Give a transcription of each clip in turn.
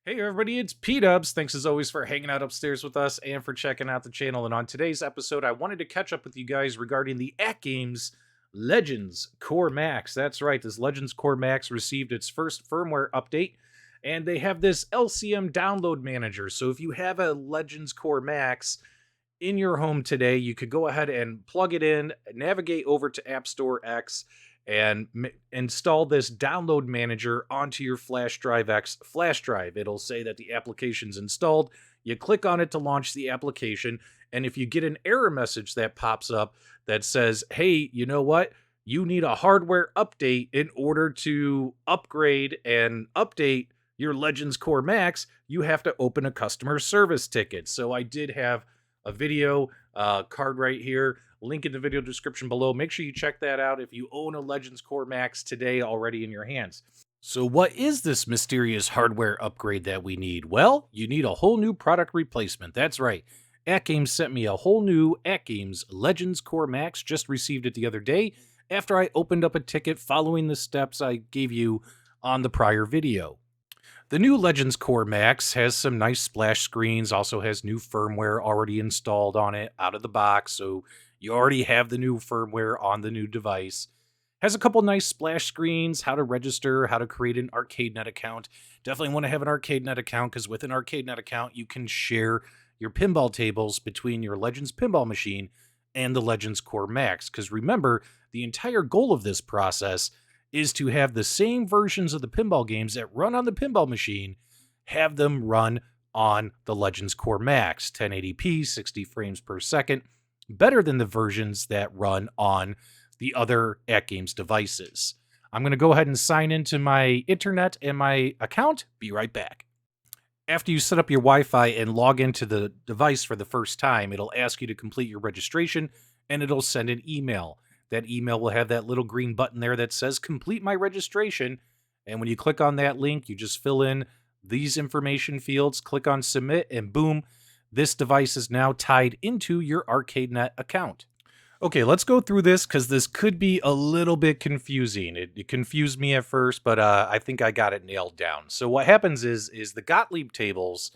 Hey everybody, it's PDubs. Thanks as always for hanging out upstairs with us and for checking out the channel. And on today's episode, I wanted to catch up with you guys regarding the AtGames Legends Core Max. That's right, this Legends Core Max received its first firmware update, and they have this LCM download manager. So if you have a Legends Core Max in your home today, you could go ahead and plug it in, navigate over to App Store X, and install this download manager onto your Flash Drive X flash drive. It'll say that the application's installed. You click on it to launch the application, and if you get an error message that pops up that says, hey, you know what? You need a hardware update in order to upgrade and update your Legends Core Max, you have to open a customer service ticket. So I did have a video card right here, link in the video description below. Make sure you check that out if you own a Legends Core Max today already in your hands. So what is this mysterious hardware upgrade that we need? Well, you need a whole new product replacement. That's right. AtGames sent me a whole new AtGames Legends Core Max. Just received it the other day after I opened up a ticket following the steps I gave you on the prior video. The new Legends Core Max has some nice splash screens, also has new firmware already installed on it out of the box, so you already have the new firmware on the new device. Has a couple nice splash screens, how to register, how to create an ArcadeNet account. Definitely want to have an ArcadeNet account because with an ArcadeNet account, you can share your pinball tables between your Legends pinball machine and the Legends Core Max. Because remember, the entire goal of this process is to have the same versions of the pinball games that run on the pinball machine, have them run on the Legends Core Max, 1080p, 60 frames per second, better than the versions that run on the other AtGames devices. I'm going to go ahead and sign into my internet and my account. Be right back. After you set up your Wi-Fi and log into the device for the first time, it'll ask you to complete your registration, and it'll send an email. That email will have that little green button there that says complete my registration. And when you click on that link, you just fill in these information fields, click on submit, and boom, this device is now tied into your ArcadeNet account. Okay, let's go through this because this could be a little bit confusing. It confused me at first, but I think I got it nailed down. So what happens is the Gottlieb tables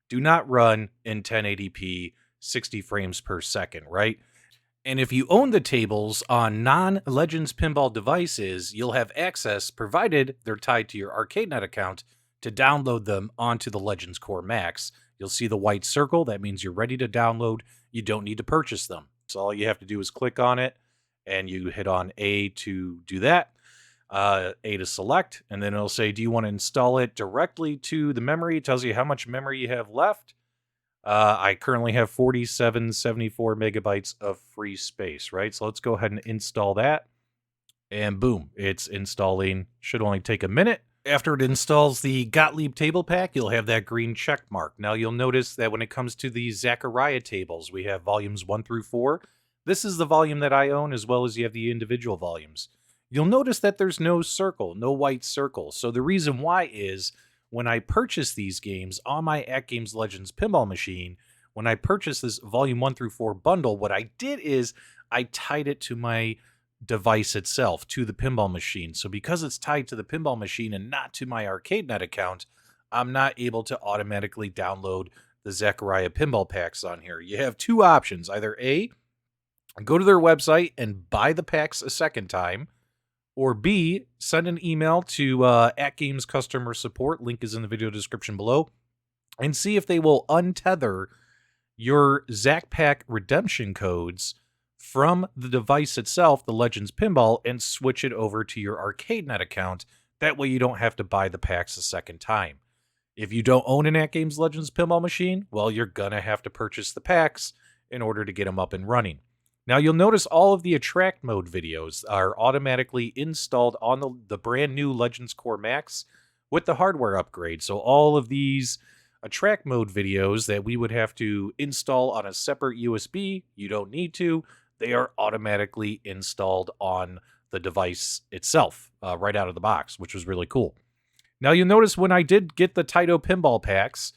do not run in 1080p 60 frames per second, right? And if you own the tables on non-Legends pinball devices, you'll have access, provided they're tied to your ArcadeNet account, to download them onto the Legends Core Max. You'll see the white circle. That means you're ready to download. You don't need to purchase them. So all you have to do is click on it, and you hit on A to do that, A to select, and then it'll say, do you want to install it directly to the memory? It tells you how much memory you have left. I currently have 4774 megabytes of free space, right? So let's go ahead and install that. And boom, it's installing. Should only take a minute. After it installs the Gottlieb table pack, you'll have that green check mark. Now you'll notice that when it comes to the Zaccaria tables, we have volumes 1 through 4. This is the volume that I own, as well as you have the individual volumes. You'll notice that there's no circle, no white circle. So the reason why is, when I purchased these games on my AtGames Legends pinball machine, when I purchased this volume 1 through 4 bundle, what I did is I tied it to my device itself, to the pinball machine. So because it's tied to the pinball machine and not to my ArcadeNet account, I'm not able to automatically download the Zaccaria pinball packs on here. You have two options. Either A, go to their website and buy the packs a second time, or B, send an email to AtGames customer support, link is in the video description below, and see if they will untether your Zac Pack redemption codes from the device itself, the Legends Pinball, and switch it over to your ArcadeNet account. That way you don't have to buy the packs a second time. If you don't own an AtGames Legends Pinball machine, well, you're going to have to purchase the packs in order to get them up and running. Now, you'll notice all of the Attract Mode videos are automatically installed on the brand new Legends Core Max with the hardware upgrade. So all of these Attract Mode videos that we would have to install on a separate USB, you don't need to. They are automatically installed on the device itself right out of the box, which was really cool. Now, you'll notice when I did get the Taito pinball packs,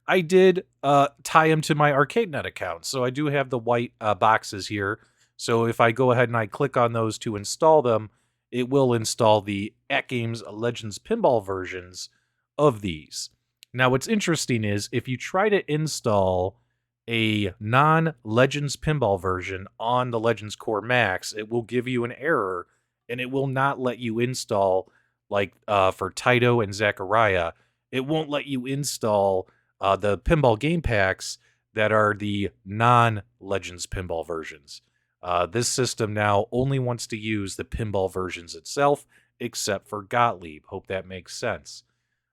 I did tie them to my ArcadeNet account. So I do have the white boxes here. So if I go ahead and I click on those to install them, it will install the AtGames Legends pinball versions of these. Now, what's interesting is if you try to install a non-Legends Pinball version on the Legends Core Max, it will give you an error, and it will not let you install, like for Taito and Zaccaria, it won't let you install the pinball game packs that are the non-Legends Pinball versions. This system now only wants to use the pinball versions itself, except for Gottlieb. Hope that makes sense.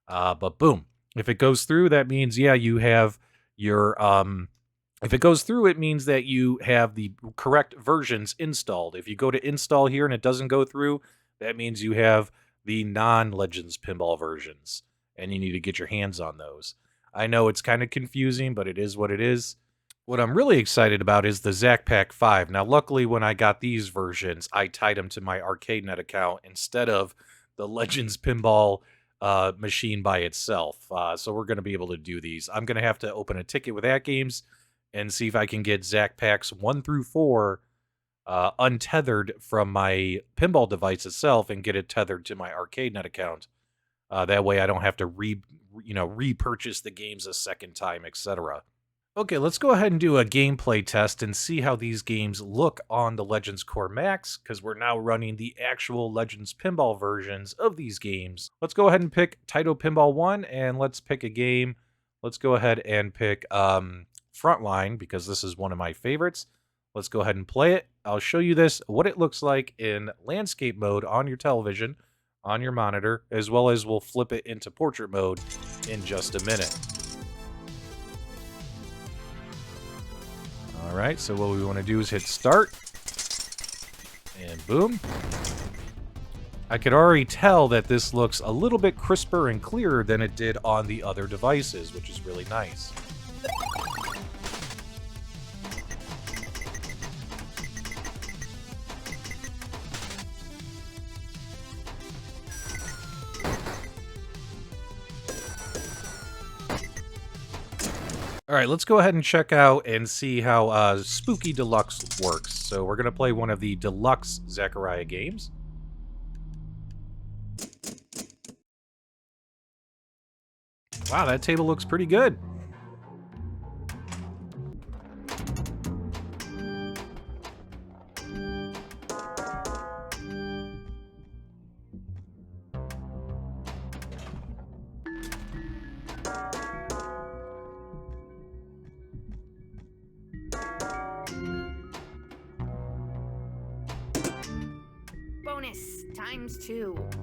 But boom, if it goes through, that means, yeah, you have your, if it goes through, it means that you have the correct versions installed. If you go to install here and it doesn't go through, that means you have the non-Legends Pinball versions, and you need to get your hands on those. I know it's kind of confusing, but it is what it is. What I'm really excited about is the Zacpack 5. Now, luckily, when I got these versions, I tied them to my ArcadeNet account instead of the Legends Pinball machine by itself. So we're going to be able to do these. I'm going to have to open a ticket with AtGames and see if I can get Zacpacks 1 through 4 untethered from my pinball device itself and get it tethered to my ArcadeNet account. That way I don't have to repurchase the games a second time, etc. Okay, let's go ahead and do a gameplay test and see how these games look on the Legends Core Max, because we're now running the actual Legends Pinball versions of these games. Let's go ahead and pick Taito Pinball 1, and let's pick a game. Let's go ahead and pick Frontline, because this is one of my favorites. Let's go ahead and play it. I'll show you what it looks like in landscape mode on your television, on your monitor, as well as we'll flip it into portrait mode in just a minute. All right, so what we want to do is hit start, and boom. I could already tell that this looks a little bit crisper and clearer than it did on the other devices, which is really nice. All right, let's go ahead and check out and see how Spooky Deluxe works. So we're going to play one of the Deluxe Zaccaria games. Wow, that table looks pretty good. Bonus ×2.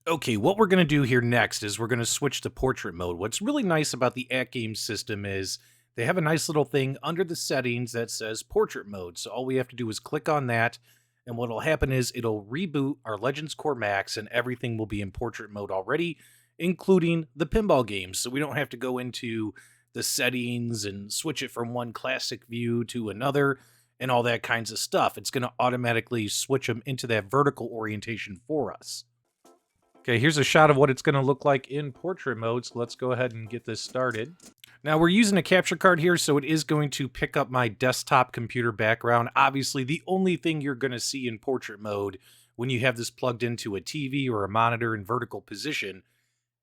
Okay, what we're going to do here next is we're going to switch to portrait mode. What's really nice about the AtGames system is they have a nice little thing under the settings that says portrait mode. So all we have to do is click on that, and what will happen is it'll reboot our Legends Core Max, and everything will be in portrait mode already, including the pinball games. So we don't have to go into the settings and switch it from one classic view to another and all that kinds of stuff. It's going to automatically switch them into that vertical orientation for us. Okay, here's a shot of what it's going to look like in portrait mode, so let's go ahead and get this started. Now, we're using a capture card here, so it is going to pick up my desktop computer background. Obviously, the only thing you're going to see in portrait mode when you have this plugged into a TV or a monitor in vertical position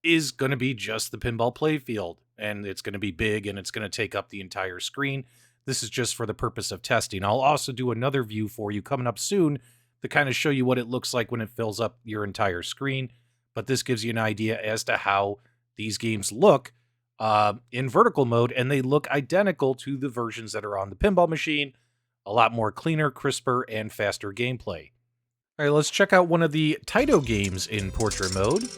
is going to be just the pinball playfield, and it's going to be big, and it's going to take up the entire screen. This is just for the purpose of testing. I'll also do another view for you coming up soon to kind of show you what it looks like when it fills up your entire screen. But this gives you an idea as to how these games look in vertical mode, and they look identical to the versions that are on the pinball machine. A lot more cleaner, crisper, and faster gameplay. All right, let's check out one of the Taito games in portrait mode.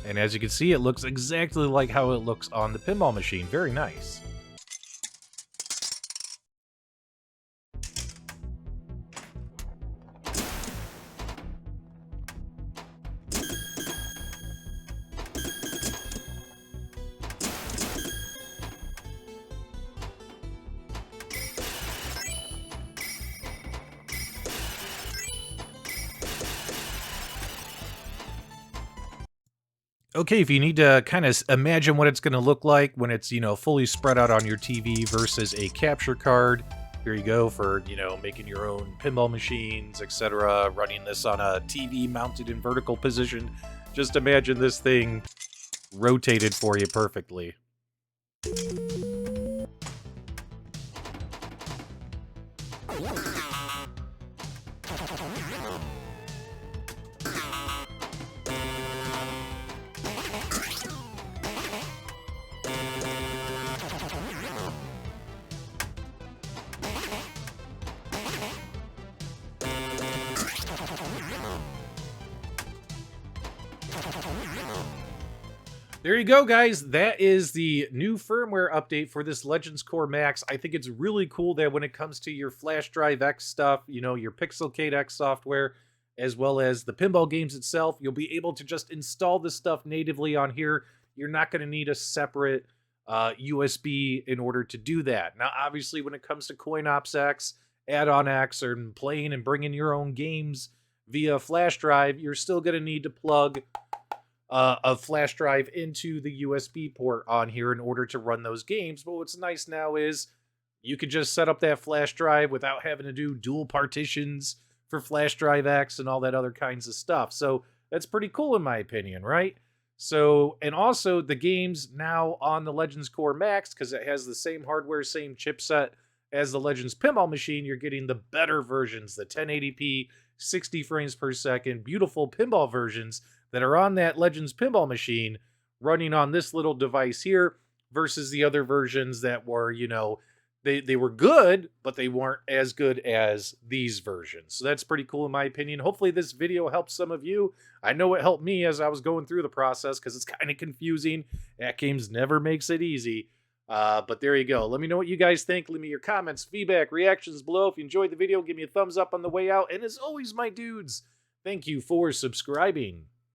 And as you can see, it looks exactly like how it looks on the pinball machine. Very nice. Okay, if you need to kind of imagine what it's going to look like when it's, fully spread out on your TV versus a capture card, Here you go for, you know, making your own pinball machines, etc. Running this on a TV mounted in vertical position. Just imagine this thing rotated for you perfectly. There you go, guys. That is the new firmware update for this Legends Core Max. I think it's really cool that when it comes to your Flash Drive X stuff, you know, your Pixelcade X software, as well as the pinball games itself, you'll be able to just install this stuff natively on here. You're not going to need a separate USB in order to do that. Now, obviously, when it comes to CoinOpsX, Add-on X, or playing and bringing your own games via flash drive, you're still going to need to plug a flash drive into the USB port on here in order to run those games. But what's nice now is you could just set up that flash drive without having to do dual partitions for flash drive X and all that other kinds of stuff. So that's pretty cool in my opinion, right? So, and also the games now on the Legends Core Max, because it has the same hardware, same chipset as the Legends Pinball machine, you're getting the better versions, the 1080p, 60 frames per second, beautiful pinball versions that are on that Legends Pinball machine running on this little device here versus the other versions that were, you know, they were good, but they weren't as good as these versions. So that's pretty cool in my opinion. Hopefully this video helps some of you. I know it helped me as I was going through the process because it's kind of confusing. AtGames never makes it easy. But there you go. Let me know what you guys think. Leave me your comments, feedback, reactions below. If you enjoyed the video, give me a thumbs up on the way out. And as always, my dudes, thank you for subscribing.